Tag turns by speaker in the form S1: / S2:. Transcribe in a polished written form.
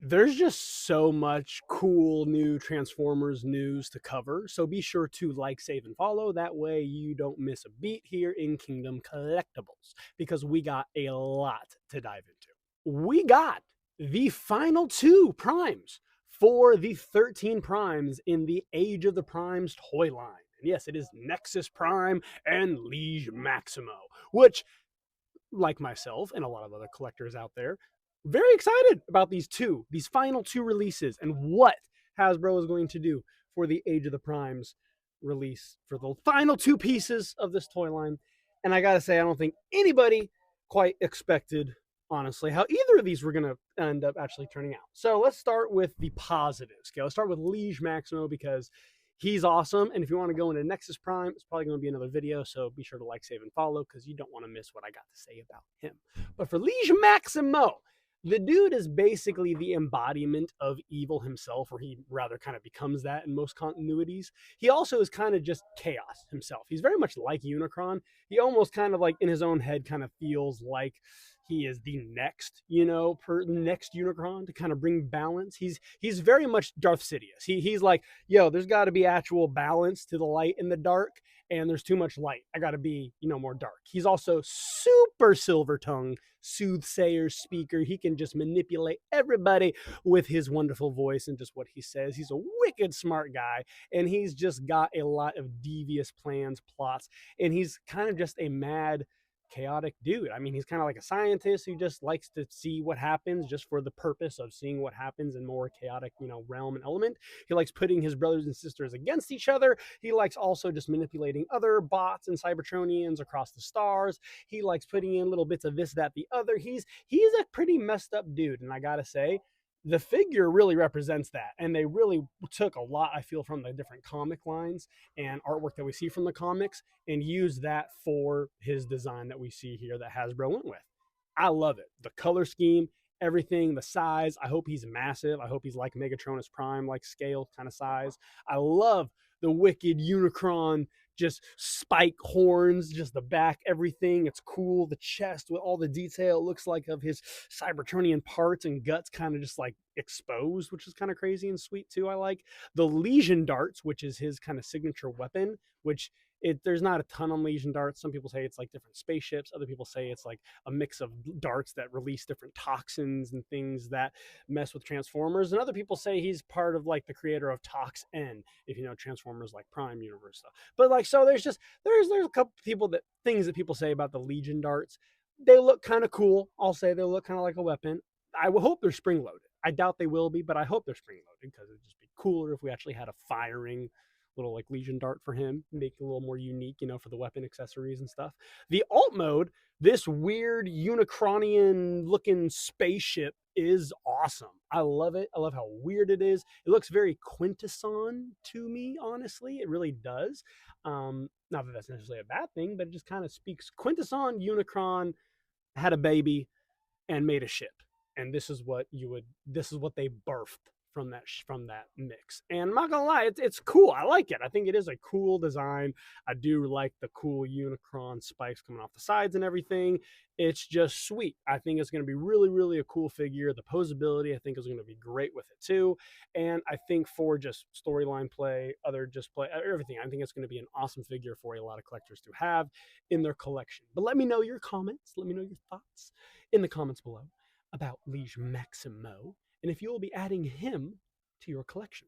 S1: There's just so much cool new Transformers news to cover, so be sure to like, save, and follow. That way you don't miss a beat here in Kingdom Collectibles, because we got a lot to dive into. We got the final two primes for the 13 primes in the Age of the Primes toy line. And yes, it is Nexus Prime and Liege Maximo, which, like myself and a lot of other collectors out there, very excited about these final two releases and what Hasbro is going to do for the Age of the Primes release for the final two pieces of this toy line. And I gotta say, I don't think anybody quite expected, honestly, how either of these were gonna end up actually turning out. So let's start with the positives. Okay, let's start with Liege Maximo, because he's awesome. And if you want to go into Nexus Prime, it's probably going to be another video. So be sure to like, save, and follow, because you don't want to miss what I got to say about him. But for Liege Maximo, the dude is basically the embodiment of evil himself, or he rather kind of becomes that in most continuities. He also is kind of just chaos himself. He's very much like Unicron. He almost kind of like in his own head kind of feels like he is the next, next Unicron to kind of bring balance. He's very much Darth Sidious. He's like, yo, there's got to be actual balance to the light and the dark, and there's too much light. I got to be, more dark. He's also super silver tongue, soothsayer speaker. He can just manipulate everybody with his wonderful voice and just what he says. He's a wicked smart guy, and he's just got a lot of devious plans, plots, and he's kind of just a mad, chaotic dude. I mean, he's kind of like a scientist who just likes to see what happens just for the purpose of seeing what happens in more chaotic, realm and element. He likes putting his brothers and sisters against each other. He likes also just manipulating other bots and Cybertronians across the stars. He likes putting in little bits of this, that, the other. He's a pretty messed up dude, and I gotta say, the figure really represents that, and they really took a lot, I feel, from the different comic lines and artwork that we see from the comics, and used that for his design that we see here that Hasbro went with. I love it. The color scheme, everything, the size. I hope he's massive. I hope he's like Megatronus Prime, like scale kind of size. I love the wicked Unicron, just spike horns, just the back, everything. It's cool. The chest with all the detail, it looks like, of his Cybertronian parts and guts kind of just like exposed, which is kind of crazy and sweet too. I like the Legion darts, which is his kind of signature weapon, which there's not a ton on Legion darts. Some people say it's like different spaceships. Other people say it's like a mix of darts that release different toxins and things that mess with Transformers. And other people say he's part of like the creator of Tox N, if you know Transformers like Prime Universe stuff. But like, so there's a couple people that things that people say about the Legion darts. They look kind of cool. I'll say they look kind of like a weapon. I will hope they're spring loaded. I doubt they will be, but I hope they're spring loaded, because it'd just be cooler if we actually had a firing little like Legion dart for him, make it a little more unique, for the weapon accessories and stuff. The alt mode, this weird Unicronian looking spaceship, is awesome. I love it. I love how weird it is. It looks very Quintesson to me, honestly. It really does. Not that that's necessarily a bad thing, but it just kind of speaks Quintesson. Unicron had a baby and made a ship, and this is what they birthed from that mix. And I'm not gonna lie, it's cool. I like it. I think it is a cool design. I do like the cool Unicron spikes coming off the sides and everything. It's just sweet. I think it's going to be really, really a cool figure. The posability, I think, is going to be great with it too. And I think for just storyline play, everything, I think it's going to be an awesome figure for a lot of collectors to have in their collection. But let me know your comments. Let me know your thoughts in the comments below about Liege Maximo, and if you will be adding him to your collection.